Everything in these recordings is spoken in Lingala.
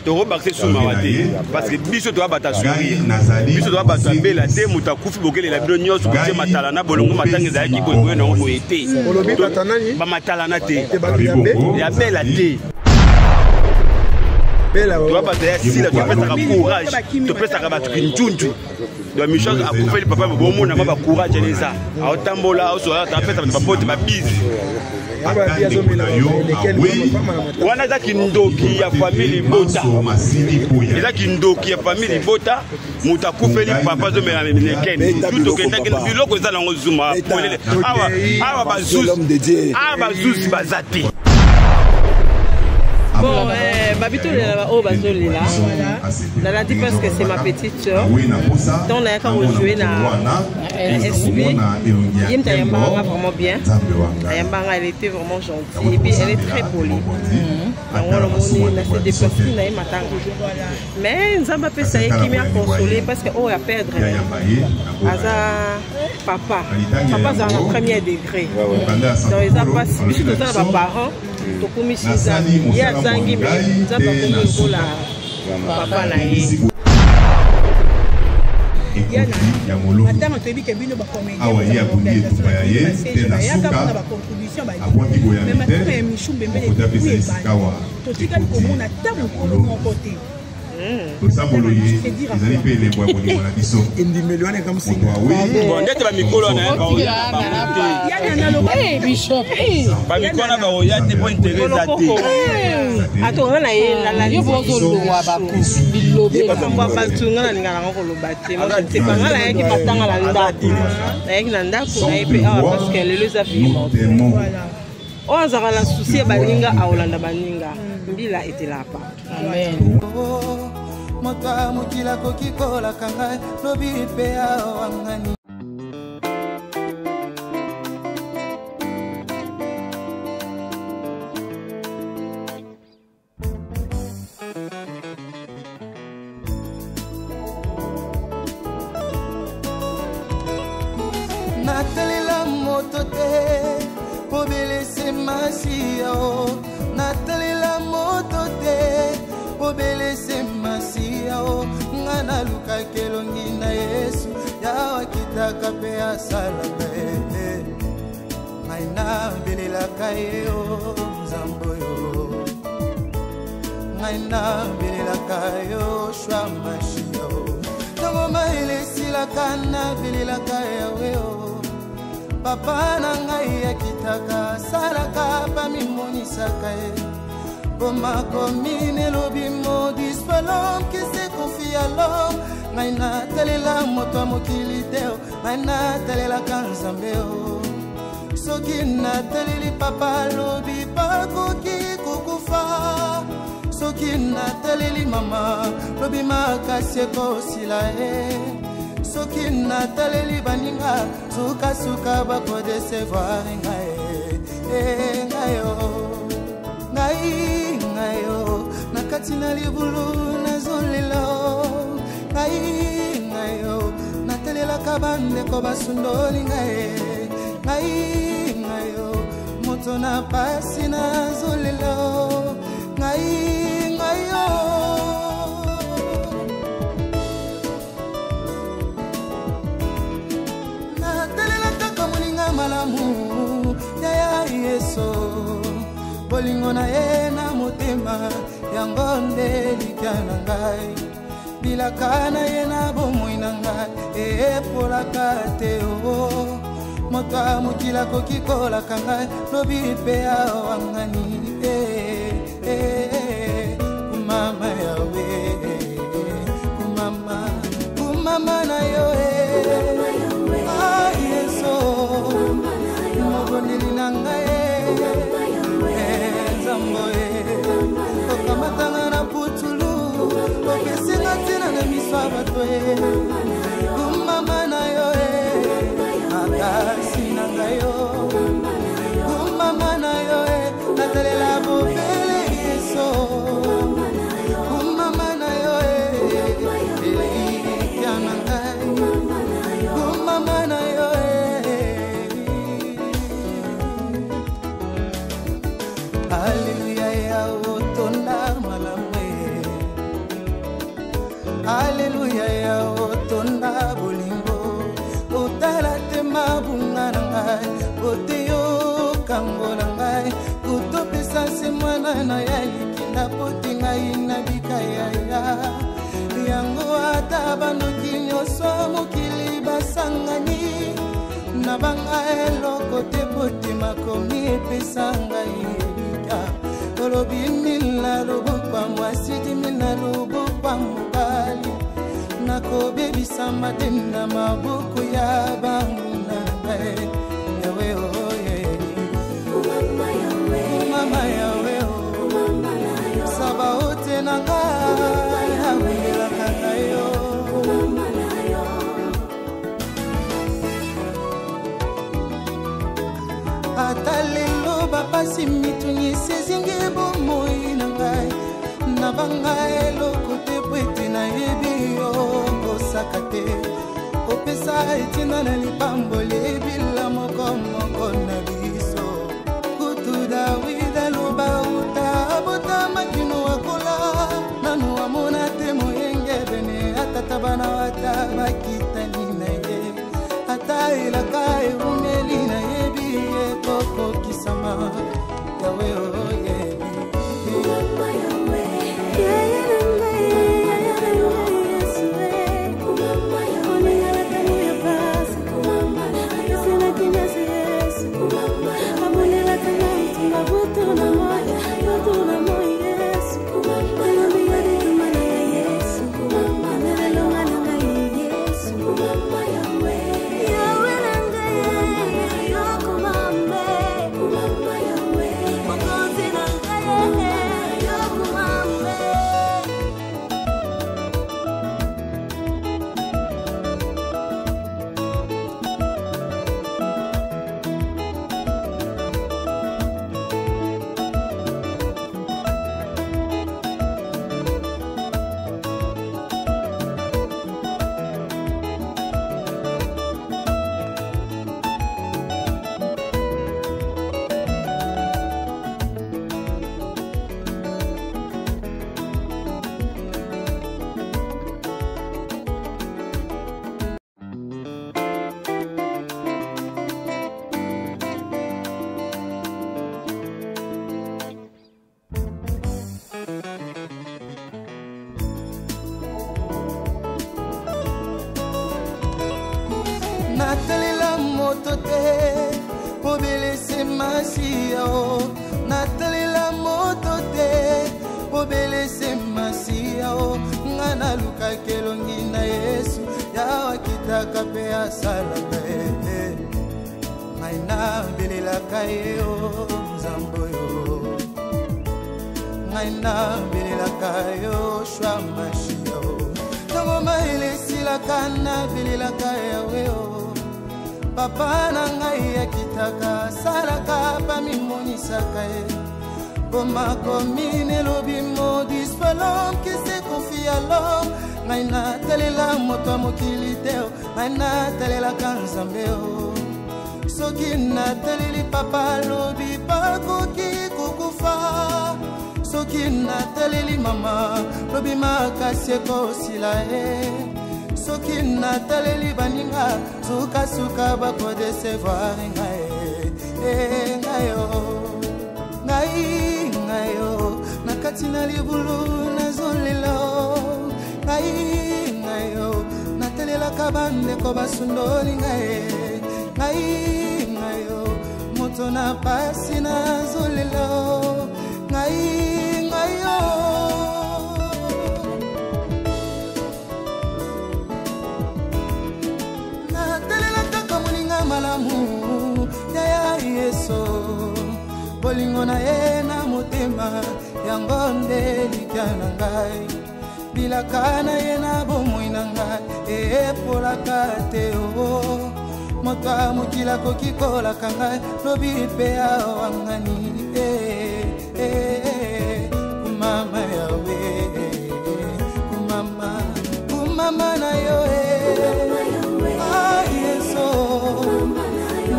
to ba sous mawate parce que biso to ba ta sourire biso to ba ta bela te mutakufi bokele la bino nyoso ko te matala na bolongo matanga za ki boye na ngo ete ba matala na te ya bela te bela to ba ta si la to pesa courage to pesa ka ba kinjunju de Michel a coupé le papa bon monde na ba courage les ça a tambola o so ta pesa ba pote ba bise wana za kindoki ya famille bota eza kindoki ya famille bota mutakufeli papa zo mena meneken tout okenda ken biloko za nango zuma polele awa bazuzi bazati. Bon, Babito là, dans la dit parce que c'est ma petite soeur. Donc on a quand joué dans SB. Yamba vraiment bien. Yamba elle était vraiment gentille et puis elle est très polie. On a fait des personnes là matin. Mais Nzamba peut ça qui m'a consolé parce que oh à perdre. Aza papa c'est en premier degré. Donc ils ont pas surtout dans parents. Tokumishiza ya zangi me nzamba kola papa na ye madame toyebi ke bino ba comédien ya bungi etuba ya ye te na suka ba contribution ba mais madame ya mishumbe mbele totikali komona tamu kolo mon côté Bon, ndete ba mikolo na eh bishop ba mikolo ba oya te po interesa te ato na ye la yo bozo lo wa ba ku bilobe ba mba ba tunga na ngala ngoko lo bate mo te pangala ya ki patanga la ndati na ye na ndako na ye pe parce que le les affaires voilà on a la souci ba linga a olanda baninga mbila etela pa amen. Mota mukila kokikola kanga lobi pe awangani Natalela motote pobele se masio Natalela motote pobele se masio ngana luka kelongi na Yesu yawa kitaka pe asala pe ngaina belela kayo zamboyo ngaina belela kayo shwa mashio tomo maile sila kana belela kayo weo papa na ngai akitaka sala ka pa mimonisa kae Comment combiner l'obimo dispelom qui se confie à l'homme Naina telela moto mokiliteo Naina telela kanzambeo Soki na teleli papa lobi pakoki kukufa Soki na teleli mama lobi makasi kosila Soki na teleli baninga suka suka bako desevoir ngae ngayo ngai ngayo nakati na libulu nazolelo ngai ngayo natelela kabande ko basundoli ngai ngayo moto na pasi nazolelo ngai ngayo natelela kaka moninga malamu ya Yesu Bolingo na ye na motema yango nde likana ngai bilaka na ye na bomoi na ngai epolaka te o moto amokila kokikolaka ngai lobi mpe awangani kumama yawe kumama na yo Yeso mobondeli na ngai Kamatanga na putulu Okesinga tina na miswa batwe Kumama na yo Akasi na ngayo Kumama na yo Natalela bobele Yeso Kumama na yo Kiana ngai Kumama na yo Hallelujah ya otonda malamwe Alléluia ya otonda bolingo otala te mabunga na ngai oteyo kango na ngai kutopesa se mwana na ya likinda poti ngai na bikaya yango ata bandoki nyonso mokili basangani na banga eloko te poti makomi epesa ngai ebika tolobi mila lobokwa mwasi dimina lobokwa mobali nakobebisa mateni na maboko ya banguna ngai yawe oye mama yawe saba ote na ngai awelaka yo ata lelo bapasi mituni sezingi bomoi na ngai na banga eloko te po ete nayebi yo kosaka te kopesa etina na lipamboli ebila moko moko na biso kutu dawida loba uta abota makino wakola nanu amona te moyenge bene atata bana wata bakitani na ye ata elaka erumeli na yebi ekoko kisama yawe oye Natalela moto te obelese masia o Natalela moto te obelese masia o ngana luka kelongi na Yesu ya wakitaka pe asala pe maina belela kayo zamboyo maina belela kayo shwa mashia o Tango maile sila kana belela kayo Papa na ngai akitaka salaka pa mimonisaka e Koma komine lobi modis palom qui se confie à l'homme Ngai na talela moto mokili teo Ngai na talela kanzambeo Soki na taleli papa lobi pakoki kukufa Soki na taleli mama lobi makasi ekosila e Soki na taleli baninga suka suka bako desevoir ngai ngayo nakati na libulu nazolelo ngayo natalela kabande ko basundoli ngayo moto na pasi nazolelo ngayo malamu ya Yesu bolingo na ye na motema yango nde likana ngai bilaka na ye na bomoi na ngai epolaka te o moto amokila koki kolaka ngai lobi mpe awangani kumama yawe kumama na yo Yesu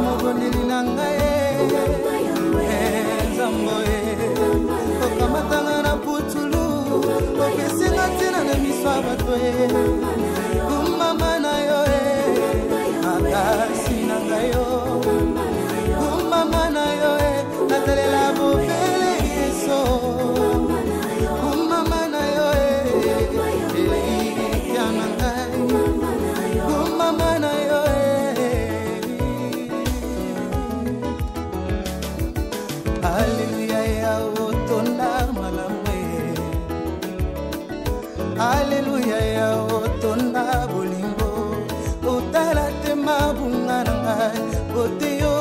Mogondili nangae Zamboe Okamatanga na putulu Okesinga tina na miswa bato kumama na yo makasi na ngayo kumama na yo natalela bopele yeso kumama na yo ya nangai kumama na yo Hallelujah ya otonda malamwe Hallelujah ya otonda bolingo otala tema bunga nangai oteyo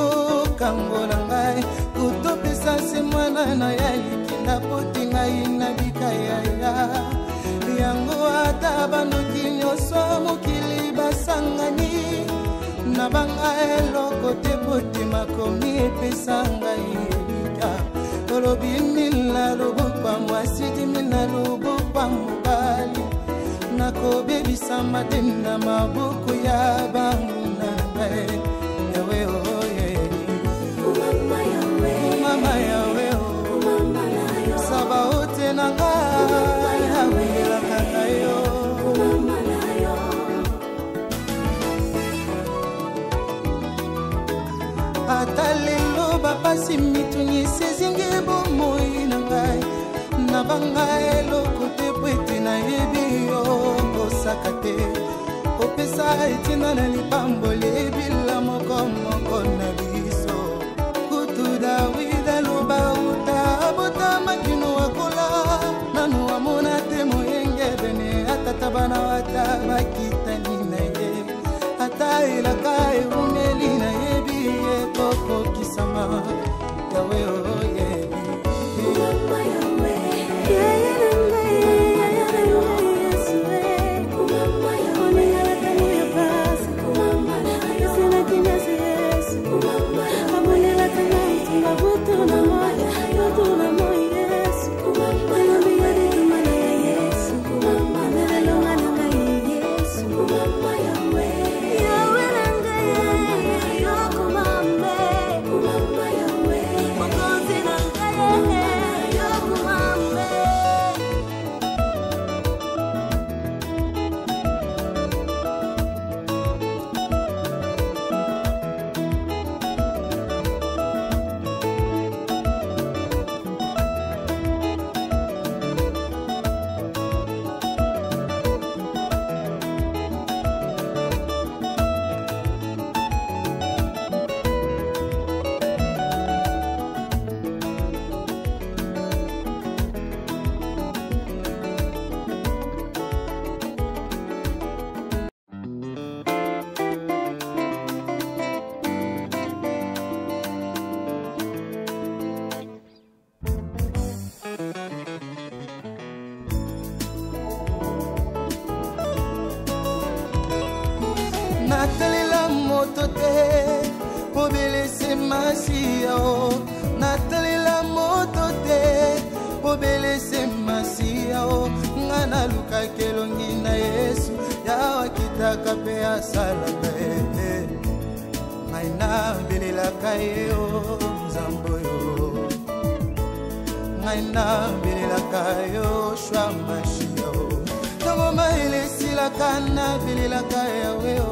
kangola ngai kutopesa se mwana na ya likinda potinga ina bikaya yango ata banoki nyonso mokili basangani na banga eloko te potima komi epesa ngai Tolobi mila lobukwa mwasidi mila lobukwa mubali Nako baby sama tena mabuku ya bangu na ngai Yawe oh yeah Mama yawe oh Saba ote na ngai Yawe la kakayo Atalelo bapasi mitunyi sezinge bomoi na ngai na banga eloko te pwete na yebi yo kosaka te opesa etina na lipambo lebila moko moko na biso kutu Dawida loba uta abota makino wakola nanu amona te moyenge bene atata bana wata bakitani na ye ata ilaka umeli na yebi ye koko kisama yawe oh yeah Natalela moto te pobelese masia o Natalela moto te pobelese masia o ngana luka kelongi na Yesu ya kitaka pe asala pe ngaina belela kayo nzambo yo ngaina belela kayo shwa mashia o Tomo maile sila kana belela kayo yo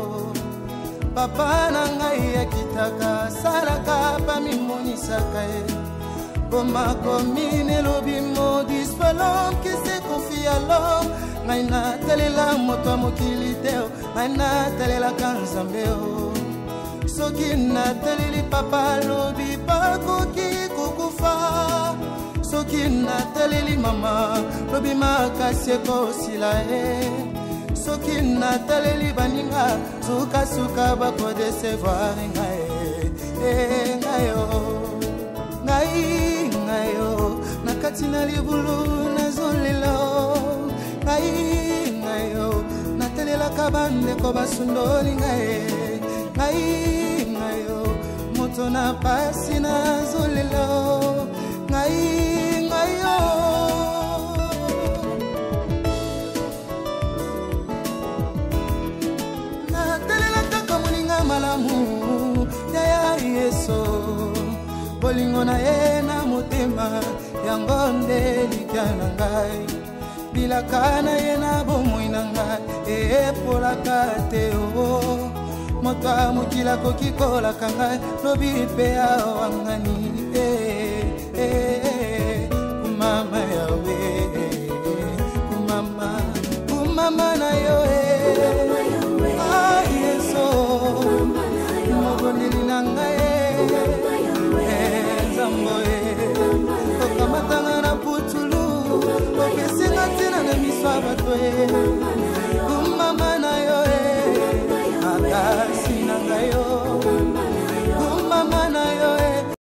Papa na ngai akitaka salaka pa mimonisaka e Boma komine lobi modi soit l'homme qui se confie à l'homme Ngai na talela moto mokili teo Ngai na talela kanzambe o Soki na taleli papa lobi pakoki kukufa Soki na taleli mama lobi makasi ekosila e Soki na taleli baninga suka suka bako desevoir ngai ngayo ngai ngayo nakati na libulu nazolelo ngai ngayo natalela kabande ko basundoli ngai ngayo moto na pasi nazolelo ngai ngayo malamu ya Yesu bolingo na ye na motema yango nde likana ngai bilaka na ye na bomoi na ngai epolaka te o moto amokila koki kolaka ngai lobi mpe awangani kumama yawe kumama na yo yeso moboneli na ngai nzambo okamatanga na putulu okesinga ntina na miso ya bato